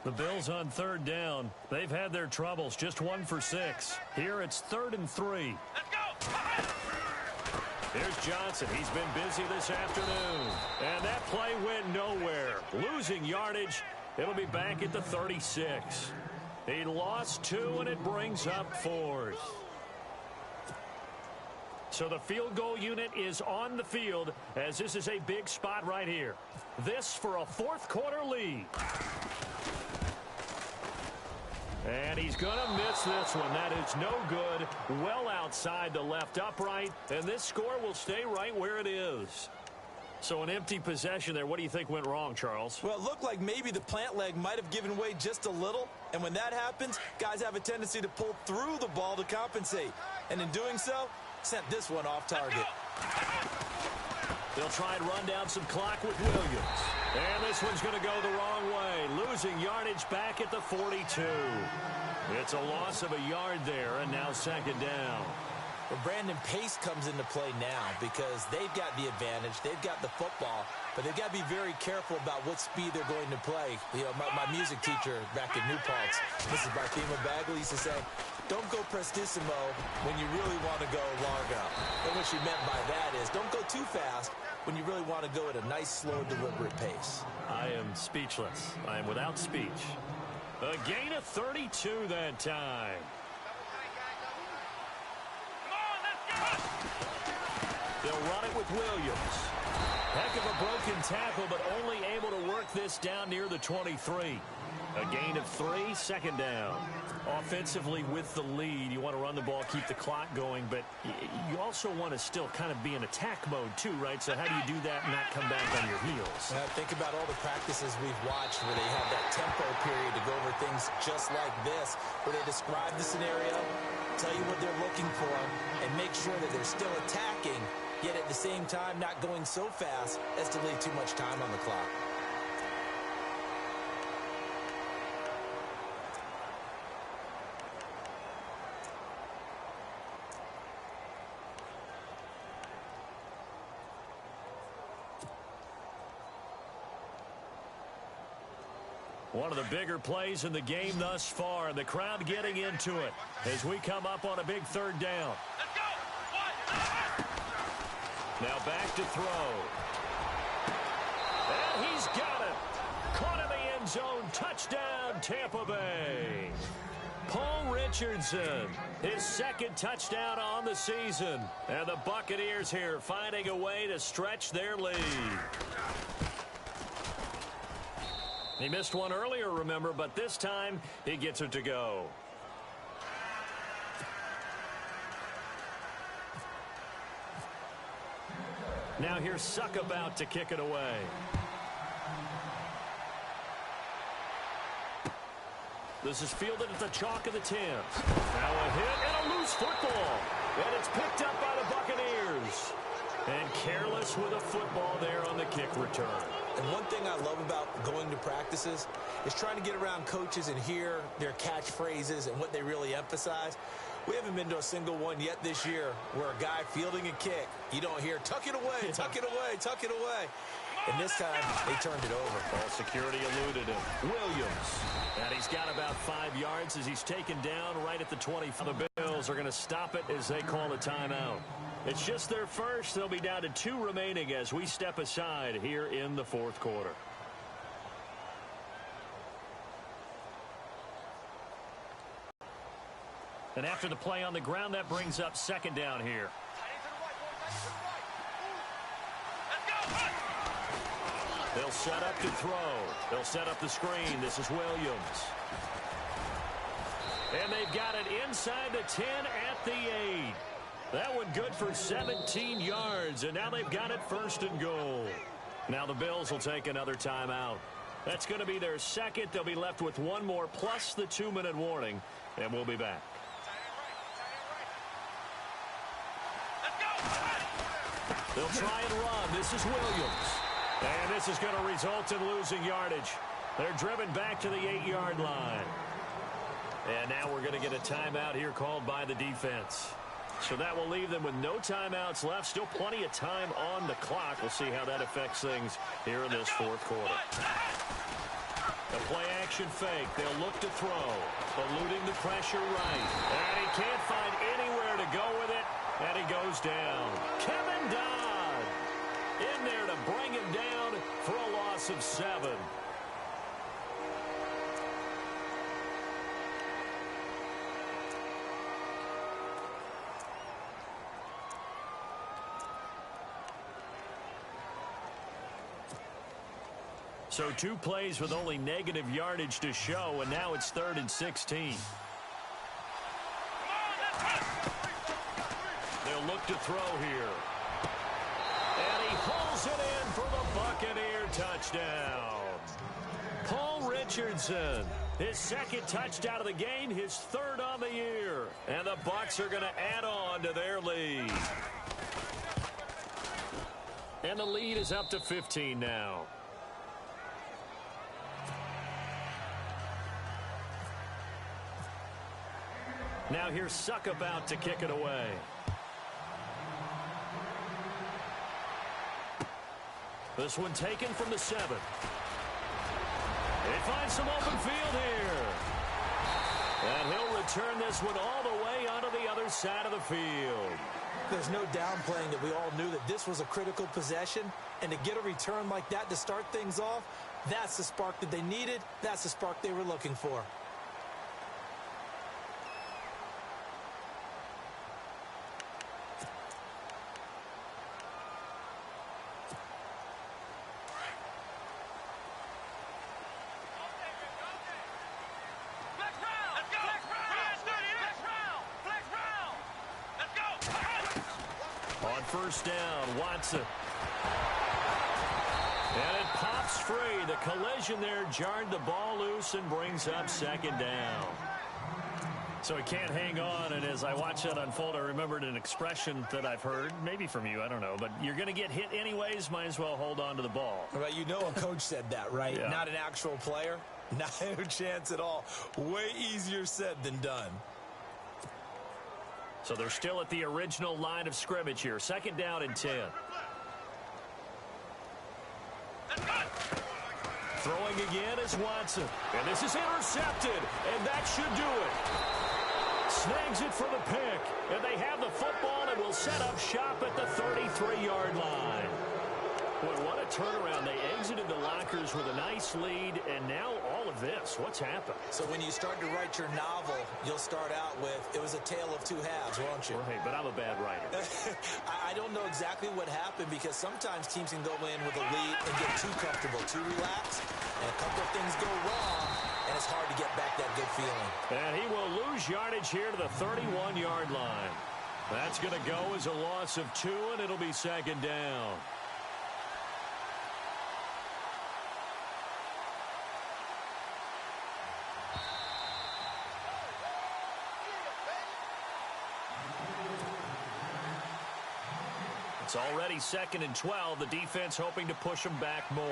The Bills on 3rd down. They've had their troubles, just 1 for 6. Here it's 3rd and 3. Let's go! Here's Johnson. He's been busy this afternoon. And that play went nowhere. Losing yardage. It'll be back at the 36. He lost 2, and it brings up 4th. So the field goal unit is on the field as this is a big spot right here. This for a 4th quarter lead. And he's going to miss this one. That is no good. Well outside the left upright. And this score will stay right where it is. So an empty possession there. What do you think went wrong, Charles? Well, it looked like maybe the plant leg might have given way just a little. And when that happens, guys have a tendency to pull through the ball to compensate. And in doing so, sent this one off target. They'll try and run down some clock with Williams. And this one's going to go the wrong way. Losing yardage back at the 42. It's a loss of a yard there, and now 2nd down. Well, Brandon, pace comes into play now because they've got the advantage. They've got the football, but they've got to be very careful about what speed they're going to play. You know, my music teacher back in New Paltz, Mrs. Barthema Bagley, used to say, don't go prestissimo when you really want to go largo. And what she meant by that is don't go too fast when you really want to go at a nice, slow, deliberate pace. I am speechless. I am without speech. A gain of 32 that time. They'll run it with Williams. Heck of a broken tackle, but only able to work this down near the 23. A gain of 3, 2nd down. Offensively with the lead, you want to run the ball, keep the clock going, but you also want to still kind of be in attack mode too, right? So how do you do that and not come back on your heels? Think about all the practices we've watched where they have that tempo period to go over things just like this, where they describe the scenario, tell you what they're looking for, and make sure that they're still attacking, yet at the same time not going so fast as to leave too much time on the clock. One of the bigger plays in the game thus far, and the crowd getting into it as we come up on a big 3rd down. Let's go! Now back to throw. And he's got it. Caught in the end zone. Touchdown, Tampa Bay. Paul Richardson, his 2nd touchdown on the season. And the Buccaneers here finding a way to stretch their lead. He missed one earlier, remember, but this time he gets it to go. Now here's Suck about to kick it away. This is fielded at the chalk of the 10. Now a hit and a loose football. And it's picked up by the Buccaneers. And careless with a football there on the kick return. And one thing I love about going to practices is trying to get around coaches and hear their catchphrases and what they really emphasize. We haven't been to a single one yet this year where a guy fielding a kick, you don't hear, tuck it away, tuck it away, tuck it away. And this time, they turned it over. Ball security eluded him. Williams. And he's got about 5 yards as he's taken down right at the 20. The Bills are going to stop it as they call a timeout. It's just their first. They'll be down to 2 remaining as we step aside here in the fourth quarter. And after the play on the ground, that brings up second down here. They'll set up to throw. They'll set up the screen. This is Williams. And they've got it inside the 10 at the 8. That one good for 17 yards, and now they've got it first and goal. Now the Bills will take another timeout. That's going to be their second. They'll be left with one more plus the 2-minute warning, and we'll be back. They'll try and run. This is Williams. And this is going to result in losing yardage. They're driven back to the 8-yard line. And now we're going to get a timeout here called by the defense. So that will leave them with no timeouts left. Still plenty of time on the clock. We'll see how that affects things here in this fourth quarter. A play-action fake. They'll look to throw. Eluding the pressure right. And he can't find anywhere to go with it. And he goes down. Kevin Dodd in there to bring him down for a loss of 7. So 2 plays with only negative yardage to show, and now it's 3rd and 16. They'll look to throw here. And he pulls it in for the Buccaneer touchdown. Paul Richardson, his 2nd touchdown of the game, his 3rd on the year. And the Bucs are going to add on to their lead. And the lead is up to 15 now. Now here's Suck about to kick it away. This one taken from the 7. They find some open field here. And he'll return this one all the way onto the other side of the field. There's no downplaying that we all knew that this was a critical possession. And to get a return like that to start things off, that's the spark that they needed. That's the spark they were looking for. First down, Watson. And it pops free. The collision there jarred the ball loose and brings up 2nd down. So he can't hang on, and as I watch that unfold, I remembered an expression that I've heard, maybe from you, I don't know, but you're going to get hit anyways, might as well hold on to the ball. Well, you know a coach said that, right? Yeah. Not an actual player. Not a chance at all. Way easier said than done. So they're still at the original line of scrimmage here. 2nd down and 10. Throwing again is Watson. And this is intercepted. And that should do it. Snags it for the pick. And they have the football and will set up shop at the 33-yard line. Boy, what a turnaround. They exited the lockers with a nice lead, and now all of this. What's happened? So when you start to write your novel, you'll start out with, it was a tale of 2 halves, won't you? Well, hey, but I'm a bad writer. I don't know exactly what happened because sometimes teams can go in with a lead and get too comfortable, too relaxed, and a couple of things go wrong, and it's hard to get back that good feeling. And he will lose yardage here to the 31-yard line. That's going to go as a loss of 2, and it'll be 2nd down. It's already 2nd and 12. The defense hoping to push them back more.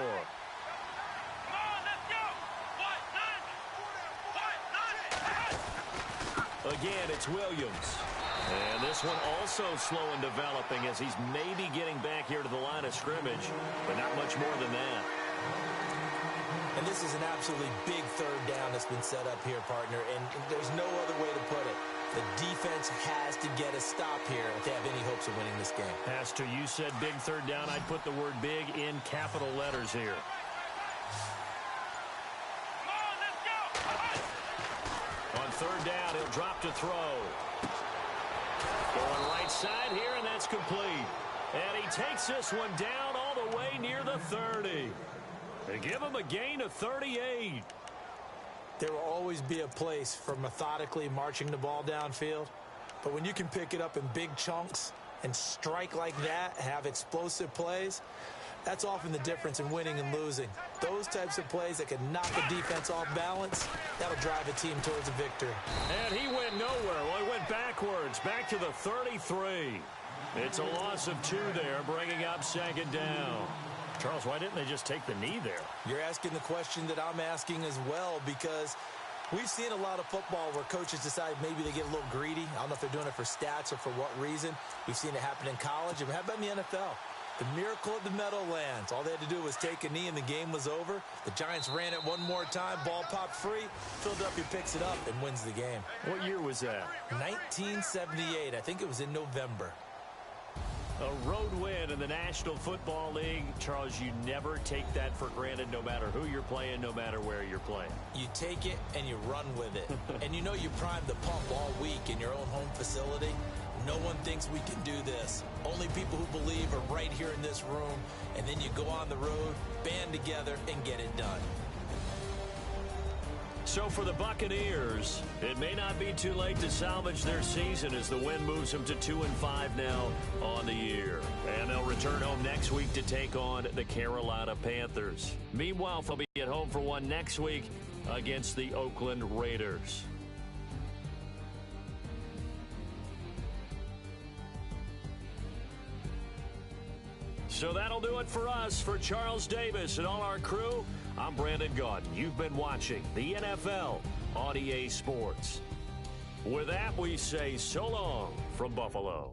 Again, it's Williams. And this one also slow in developing as he's maybe getting back here to the line of scrimmage, but not much more than that. And this is an absolutely big third down that's been set up here, partner, and there's no other way to put it. The defense has to get a stop here if they have any hopes of winning this game. Pastor, you said big third down. I'd put the word big in capital letters here. Come on, let's go. On third down, he'll drop to throw. Going right side here, and that's complete. And he takes this one down all the way near the 30. They give him a gain of 38. There will always be a place for methodically marching the ball downfield. But when you can pick it up in big chunks and strike like that, have explosive plays, that's often the difference in winning and losing. Those types of plays that can knock a defense off balance, that'll drive a team towards a victory. And he went nowhere. Well, he went backwards, back to the 33. It's a loss of 2 there, bringing up second down. Charles, why didn't they just take the knee there? You're asking the question that I'm asking as well, because we've seen a lot of football where coaches decide maybe they get a little greedy. I don't know if they're doing it for stats or for what reason. We've seen it happen in college, and how about in the NFL? The miracle of the Meadowlands. All they had to do was take a knee, and the game was over. The Giants ran it one more time. Ball popped free. Philadelphia picks it up and wins the game. What year was that? 1978. I think it was in November. A road win in the National Football League. Charles, you never take that for granted, no matter who you're playing, no matter where you're playing. You take it and you run with it. And you know you primed the pump all week in your own home facility. No one thinks we can do this. Only people who believe are right here in this room. And then you go on the road, band together, and get it done. So for the Buccaneers, it may not be too late to salvage their season as the win moves them to 2-5 now on the year. And they'll return home next week to take on the Carolina Panthers. Meanwhile, they'll be at home for one next week against the Oakland Raiders. So that'll do it for us. For Charles Davis and all our crew, I'm Brandon Gaudin. You've been watching the NFL on EA Sports. With that, we say so long from Buffalo.